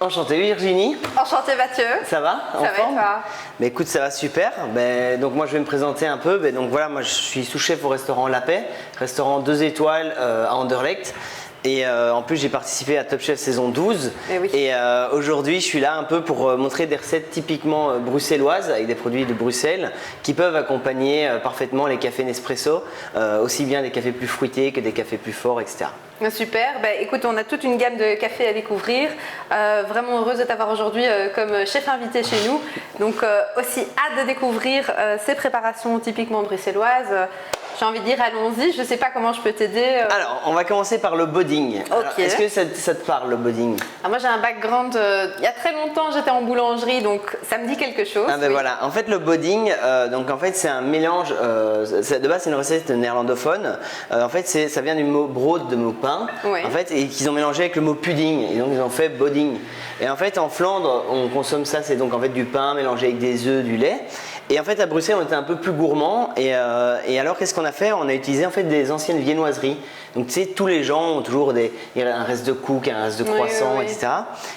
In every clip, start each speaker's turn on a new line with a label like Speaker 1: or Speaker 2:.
Speaker 1: Enchanté Virginie.
Speaker 2: Enchantée Mathieu.
Speaker 1: Ça va?
Speaker 2: Ça va et toi?
Speaker 1: Mais écoute, ça va super. Donc moi je vais me présenter un peu. Donc voilà, moi je suis sous-chef au restaurant La Paix, restaurant 2 étoiles à Anderlecht. Et en plus j'ai participé à Top Chef saison 12. Et aujourd'hui je suis là un peu pour montrer des recettes typiquement bruxelloises avec des produits de Bruxelles qui peuvent accompagner parfaitement les cafés Nespresso, aussi bien des cafés plus fruités que des cafés plus forts, etc.
Speaker 2: Super, écoute, on a toute une gamme de cafés à découvrir. Vraiment heureuse de t'avoir aujourd'hui comme chef invité chez nous. Donc aussi hâte de découvrir ces préparations typiquement bruxelloises. J'ai envie de dire, allons-y, je ne sais pas comment je peux t'aider.
Speaker 1: Alors, on va commencer par le bodding. Est-ce que ça te parle, le bodding?
Speaker 2: Moi, j'ai un background, il y a très longtemps, j'étais en boulangerie, donc ça me dit quelque chose.
Speaker 1: Oui. Voilà, en fait, le bodding, c'est un mélange, de base, c'est une recette néerlandophone. En fait, ça vient du mot brood, de mot pain, en fait, et qu'ils ont mélangé avec le mot pudding, et donc ils ont fait bodding. Et en fait, en Flandre, on consomme ça, c'est donc en fait du pain mélangé avec des œufs, du lait. Et en fait, à Bruxelles, on était un peu plus gourmand. Et alors, qu'est-ce qu'on a fait? On a utilisé en fait des anciennes viennoiseries. Donc, tu sais, tous les gens ont toujours un reste de cook, un reste de croissant, etc.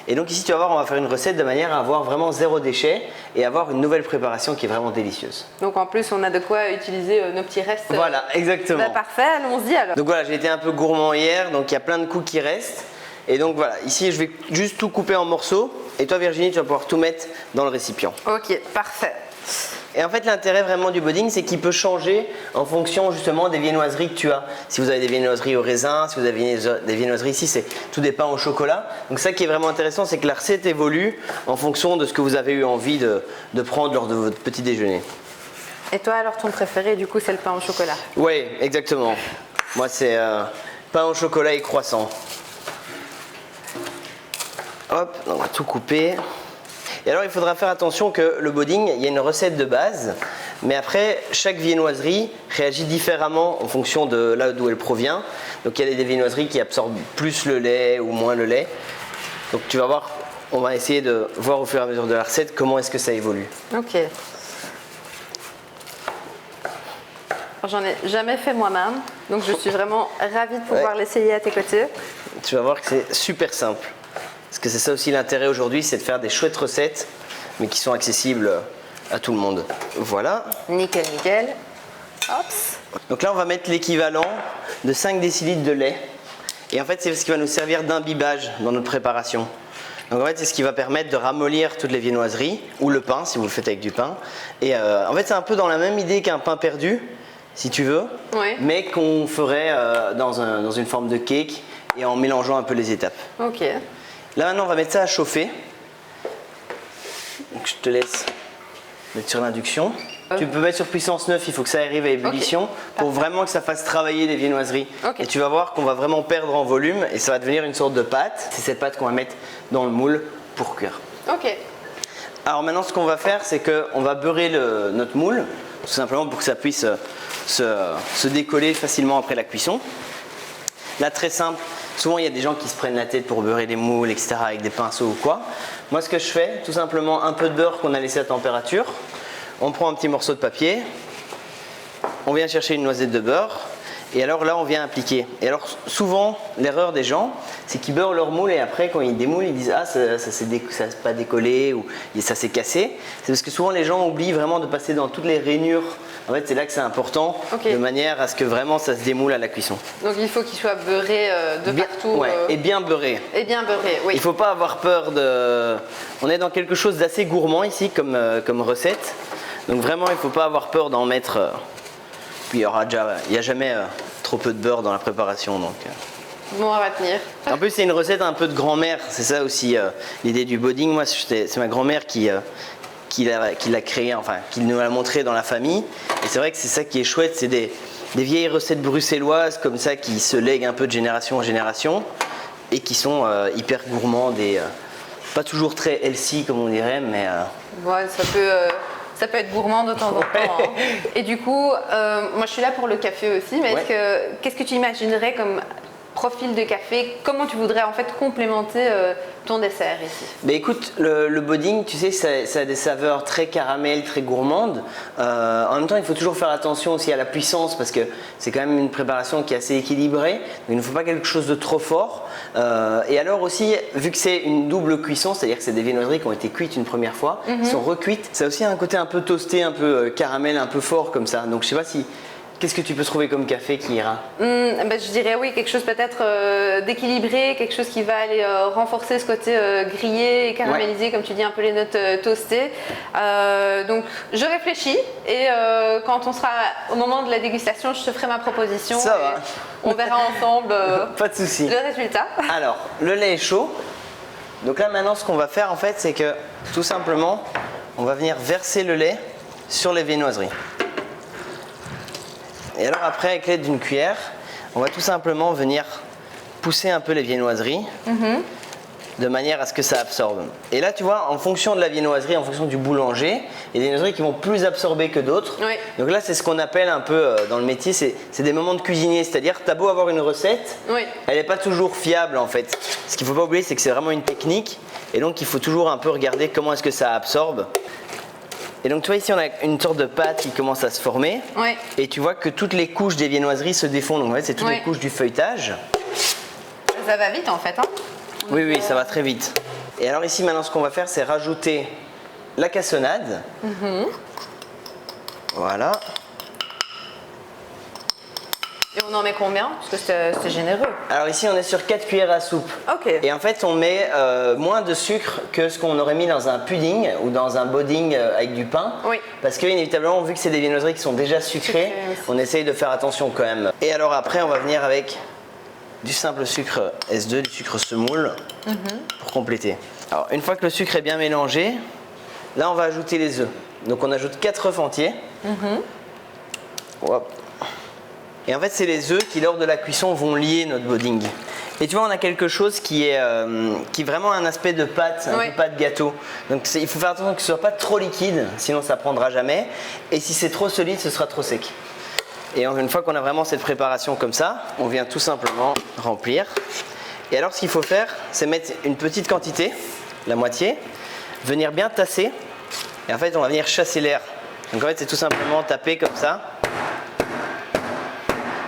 Speaker 1: Et donc, ici, tu vas voir, on va faire une recette de manière à avoir vraiment zéro déchet et avoir une nouvelle préparation qui est vraiment délicieuse.
Speaker 2: Donc, en plus, on a de quoi utiliser nos petits restes.
Speaker 1: Voilà, exactement.
Speaker 2: Parfait, allons-y alors.
Speaker 1: Donc, voilà, j'ai été un peu gourmand hier. Donc, il y a plein de coups qui restent. Et donc, voilà, ici, je vais juste tout couper en morceaux. Et toi, Virginie, tu vas pouvoir tout mettre dans le récipient.
Speaker 2: Ok, parfait.
Speaker 1: Et en fait, l'intérêt vraiment du bodding, c'est qu'il peut changer en fonction justement des viennoiseries que tu as. Si vous avez des viennoiseries au raisin, si vous avez des viennoiseries ici, c'est tout des pains au chocolat. Donc ça qui est vraiment intéressant, c'est que la recette évolue en fonction de ce que vous avez eu envie de prendre lors de votre petit déjeuner.
Speaker 2: Et toi, alors, ton préféré, du coup, c'est le pain au chocolat?
Speaker 1: Oui, exactement. Moi, c'est pain au chocolat et croissant. Hop, on va tout couper. Et alors, il faudra faire attention que le bodding, il y a une recette de base, mais après, chaque viennoiserie réagit différemment en fonction de là d'où elle provient. Donc, il y a des viennoiseries qui absorbent plus le lait ou moins le lait. Donc, tu vas voir, on va essayer de voir au fur et à mesure de la recette comment est-ce que ça évolue.
Speaker 2: Ok. J'en ai jamais fait moi-même, donc je suis vraiment ravie de pouvoir l'essayer à tes côtés.
Speaker 1: Tu vas voir que c'est super simple. Parce que c'est ça aussi l'intérêt aujourd'hui, c'est de faire des chouettes recettes, mais qui sont accessibles à tout le monde. Voilà.
Speaker 2: Nickel, nickel. Hops.
Speaker 1: Donc là, on va mettre l'équivalent de 5 décilitres de lait. Et en fait, c'est ce qui va nous servir d'imbibage dans notre préparation. Donc en fait, c'est ce qui va permettre de ramollir toutes les viennoiseries, ou le pain, si vous le faites avec du pain. Et en fait, c'est un peu dans la même idée qu'un pain perdu, si tu veux, mais qu'on ferait dans une forme de cake et en mélangeant un peu les étapes.
Speaker 2: Ok.
Speaker 1: Là maintenant on va mettre ça à chauffer. Donc je te laisse mettre sur l'induction. Tu peux mettre sur puissance 9, il faut que ça arrive à ébullition pour vraiment que ça fasse travailler les viennoiseries. Et tu vas voir qu'on va vraiment perdre en volume et ça va devenir une sorte de pâte. C'est cette pâte qu'on va mettre dans le moule pour cuire.
Speaker 2: Ok.
Speaker 1: Alors maintenant ce qu'on va faire, c'est qu'on va beurrer notre moule, tout simplement pour que ça puisse se décoller facilement après la cuisson. Là très simple. Souvent, il y a des gens qui se prennent la tête pour beurrer les moules, etc. avec des pinceaux ou quoi. Moi, ce que je fais, tout simplement un peu de beurre qu'on a laissé à température. On prend un petit morceau de papier. On vient chercher une noisette de beurre. Et alors là, on vient appliquer. Et alors, souvent, l'erreur des gens, c'est qu'ils beurrent leur moule et après, quand ils démoulent, ils disent « Ah, ça n'a pas décollé » ou « Ça s'est cassé ». C'est parce que souvent, les gens oublient vraiment de passer dans toutes les rainures. En fait, c'est là que c'est important, de manière à ce que vraiment ça se démoule à la cuisson.
Speaker 2: Donc, il faut qu'il soit beurré partout.
Speaker 1: Et bien beurré.
Speaker 2: Et bien beurré, oui.
Speaker 1: Il ne faut pas avoir peur de... On est dans quelque chose d'assez gourmand ici comme recette. Donc vraiment, il ne faut pas avoir peur d'en mettre... Puis il n'y a jamais trop peu de beurre dans la préparation. Donc.
Speaker 2: Bon, on va tenir.
Speaker 1: En plus, c'est une recette un peu de grand-mère. C'est ça aussi l'idée du bodding. Moi, c'est ma grand-mère qui l'a créé, enfin, qui nous l'a montré dans la famille. Et c'est vrai que c'est ça qui est chouette. C'est des vieilles recettes bruxelloises comme ça qui se lèguent un peu de génération en génération et qui sont hyper gourmandes et pas toujours très healthy, comme on dirait, mais...
Speaker 2: Ouais, ça peut être gourmand de temps en temps. Hein. Et du coup, moi je suis là pour le café aussi, mais qu'est-ce que tu imaginerais comme profil de café, comment tu voudrais en fait complémenter ton dessert ici?
Speaker 1: Mais écoute, le pudding, tu sais, ça a des saveurs très caramel, très gourmandes. En même temps, il faut toujours faire attention aussi à la puissance parce que c'est quand même une préparation qui est assez équilibrée. Donc, il ne faut pas quelque chose de trop fort. Et alors aussi, vu que c'est une double cuisson, c'est-à-dire que c'est des viennoiseries qui ont été cuites une première fois, sont recuites, ça a aussi un côté un peu toasté, un peu caramel, un peu fort comme ça. Donc je sais pas si... Qu'est-ce que tu peux trouver comme café qui ira?
Speaker 2: Je dirais oui, quelque chose peut-être d'équilibré, quelque chose qui va aller renforcer ce côté grillé et caramélisé, comme tu dis, un peu les notes toastées. Donc je réfléchis et quand on sera au moment de la dégustation, je te ferai ma proposition.
Speaker 1: Ça va.
Speaker 2: On verra ensemble
Speaker 1: Pas de souci.
Speaker 2: le résultat.
Speaker 1: Alors, le lait est chaud. Donc là maintenant, ce qu'on va faire en fait, c'est que tout simplement, on va venir verser le lait sur les viennoiseries. Et alors après, avec l'aide d'une cuillère, on va tout simplement venir pousser un peu les viennoiseries de manière à ce que ça absorbe. Et là, tu vois, en fonction de la viennoiserie, en fonction du boulanger, il y a des viennoiseries qui vont plus absorber que d'autres.
Speaker 2: Oui.
Speaker 1: Donc là, c'est ce qu'on appelle un peu dans le métier, c'est des moments de cuisinier. C'est-à-dire, tu as beau avoir une recette, elle n'est pas toujours fiable en fait. Ce qu'il ne faut pas oublier, c'est que c'est vraiment une technique. Et donc, il faut toujours un peu regarder comment est-ce que ça absorbe. Et donc tu vois ici on a une sorte de pâte qui commence à se former et tu vois que toutes les couches des viennoiseries se défont, donc en fait c'est toutes les couches du feuilletage.
Speaker 2: Ça va vite en fait, hein?
Speaker 1: Oui, ça va très vite. Et alors ici maintenant ce qu'on va faire c'est rajouter la cassonade. Voilà.
Speaker 2: Et on en met combien? Parce que c'est généreux.
Speaker 1: Alors ici on est sur 4 cuillères à soupe.
Speaker 2: Ok.
Speaker 1: Et en fait on met moins de sucre que ce qu'on aurait mis dans un pudding ou dans un pudding avec du pain.
Speaker 2: Oui.
Speaker 1: Parce que inévitablement vu que c'est des viennoiseries qui sont déjà sucrées, on essaye de faire attention quand même. Et alors après on va venir avec du simple sucre S2, du sucre semoule pour compléter. Alors une fois que le sucre est bien mélangé, là on va ajouter les œufs. Donc on ajoute 4 œufs entiers. Hop. Et en fait, c'est les œufs qui, lors de la cuisson, vont lier notre pudding. Et tu vois, on a quelque chose qui est vraiment un aspect de pâte, un peu pâte gâteau. Donc il faut faire attention que ce ne soit pas trop liquide, sinon ça ne prendra jamais. Et si c'est trop solide, ce sera trop sec. Et une fois qu'on a vraiment cette préparation comme ça, on vient tout simplement remplir. Et alors, ce qu'il faut faire, c'est mettre une petite quantité, la moitié, venir bien tasser. Et en fait, on va venir chasser l'air. Donc en fait, c'est tout simplement taper comme ça.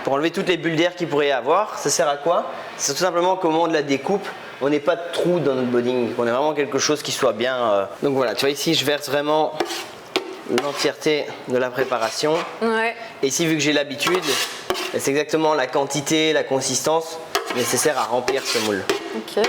Speaker 1: Pour enlever toutes les bulles d'air qu'il pourrait y avoir. Ça sert à quoi? C'est tout simplement qu'au moment de la découpe, on n'ait pas de trou dans notre pudding. On ait vraiment quelque chose qui soit bien. Donc voilà, tu vois ici, je verse vraiment l'entièreté de la préparation. Et ici, vu que j'ai l'habitude, c'est exactement la quantité, la consistance nécessaire à remplir ce moule.
Speaker 2: Ok.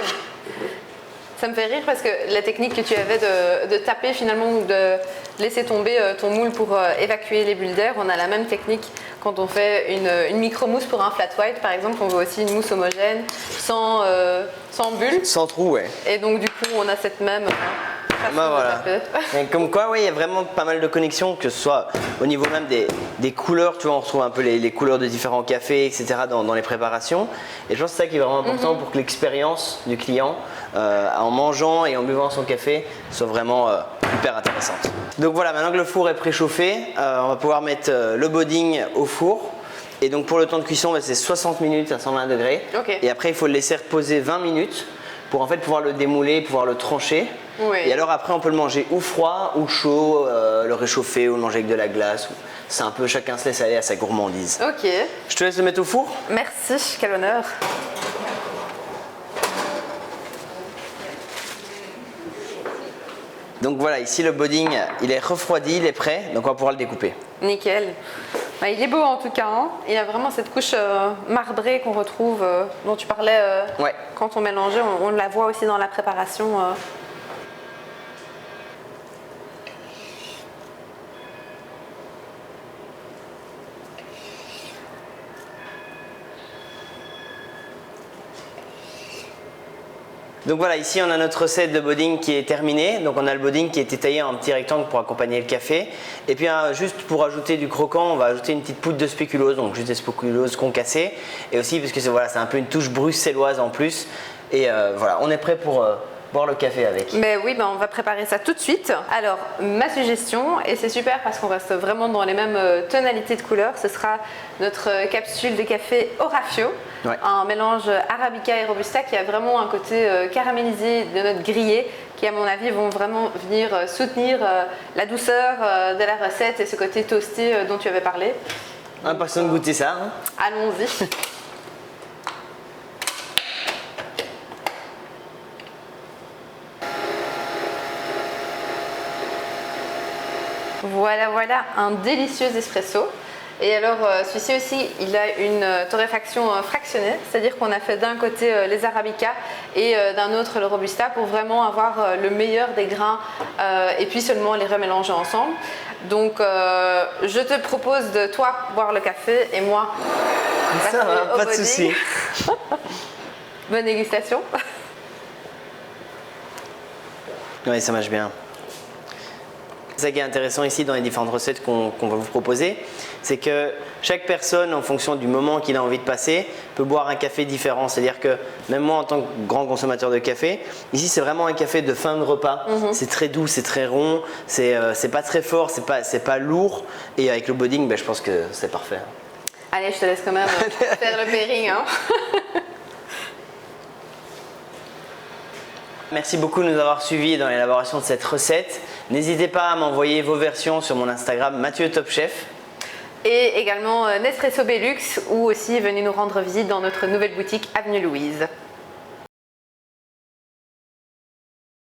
Speaker 2: Ça me fait rire parce que la technique que tu avais de taper finalement ou de laisser tomber ton moule pour évacuer les bulles d'air, on a la même technique quand on fait une micro-mousse pour un flat white par exemple, on veut aussi une mousse homogène, sans bulles.
Speaker 1: Sans trou, ouais.
Speaker 2: Et donc du coup on a cette même façon
Speaker 1: voilà.
Speaker 2: de taper.
Speaker 1: Et comme quoi, oui, il y a vraiment pas mal de connexions, que ce soit au niveau même des couleurs, tu vois, on retrouve un peu les couleurs de différents cafés, etc. dans les préparations. Et je pense que c'est ça qui est vraiment important pour que l'expérience du client, en mangeant et en buvant son café, soit vraiment hyper intéressante. Donc voilà, maintenant que le four est préchauffé, on va pouvoir mettre le pudding au four. Et donc pour le temps de cuisson, c'est 60 minutes à 120 degrés. Et après, il faut le laisser reposer 20 minutes pour en fait pouvoir le démouler, pouvoir le trancher. Et alors après, on peut le manger ou froid ou chaud, le réchauffer ou le manger avec de la glace. C'est un peu, chacun se laisse aller à sa gourmandise.
Speaker 2: Ok.
Speaker 1: Je te laisse le mettre au four.
Speaker 2: Merci, quel honneur.
Speaker 1: Donc voilà, ici le pudding, il est refroidi, il est prêt, donc on va pouvoir le découper.
Speaker 2: Nickel. Bah, il est beau en tout cas, hein. Il y a vraiment cette couche marbrée qu'on retrouve, dont tu parlais quand on mélangeait, on la voit aussi dans la préparation.
Speaker 1: Donc voilà, ici on a notre recette de pudding qui est terminée. Donc on a le pudding qui est taillé en petits rectangles pour accompagner le café. Et puis juste pour ajouter du croquant, on va ajouter une petite poudre de spéculose, donc juste des spéculoses concassées. Et aussi parce que c'est un peu une touche bruxelloise en plus. Et voilà, on est prêt pour boire le café avec.
Speaker 2: Mais oui, on va préparer ça tout de suite. Alors, ma suggestion, et c'est super parce qu'on reste vraiment dans les mêmes tonalités de couleurs, ce sera notre capsule de café Orafio, un mélange Arabica et Robusta qui a vraiment un côté caramélisé de notre grillé, qui à mon avis vont vraiment venir soutenir la douceur de la recette et ce côté toasté dont tu avais parlé.
Speaker 1: Impatient de goûter ça. Hein.
Speaker 2: Allons-y. Voilà, un délicieux espresso. Et alors, celui-ci aussi, il a une torréfaction fractionnée, c'est-à-dire qu'on a fait d'un côté les Arabica et d'un autre le Robusta pour vraiment avoir le meilleur des grains et puis seulement les remélanger ensemble. Donc, je te propose de toi boire le café et moi
Speaker 1: ça va, pas de souci.
Speaker 2: Bonne dégustation.
Speaker 1: Oui, ça marche bien. C'est ça qui est intéressant ici dans les différentes recettes qu'on va vous proposer, c'est que chaque personne, en fonction du moment qu'il a envie de passer, peut boire un café différent. C'est-à-dire que même moi, en tant que grand consommateur de café, ici c'est vraiment un café de fin de repas. C'est très doux, c'est très rond, c'est pas très fort, c'est pas lourd. Et avec le Boding, je pense que c'est parfait.
Speaker 2: Allez, je te laisse quand même faire le pairing. Hein.
Speaker 1: Merci beaucoup de nous avoir suivis dans l'élaboration de cette recette. N'hésitez pas à m'envoyer vos versions sur mon Instagram Mathieu Top Chef.
Speaker 2: Et également Nespresso Belux ou aussi venez nous rendre visite dans notre nouvelle boutique Avenue Louise.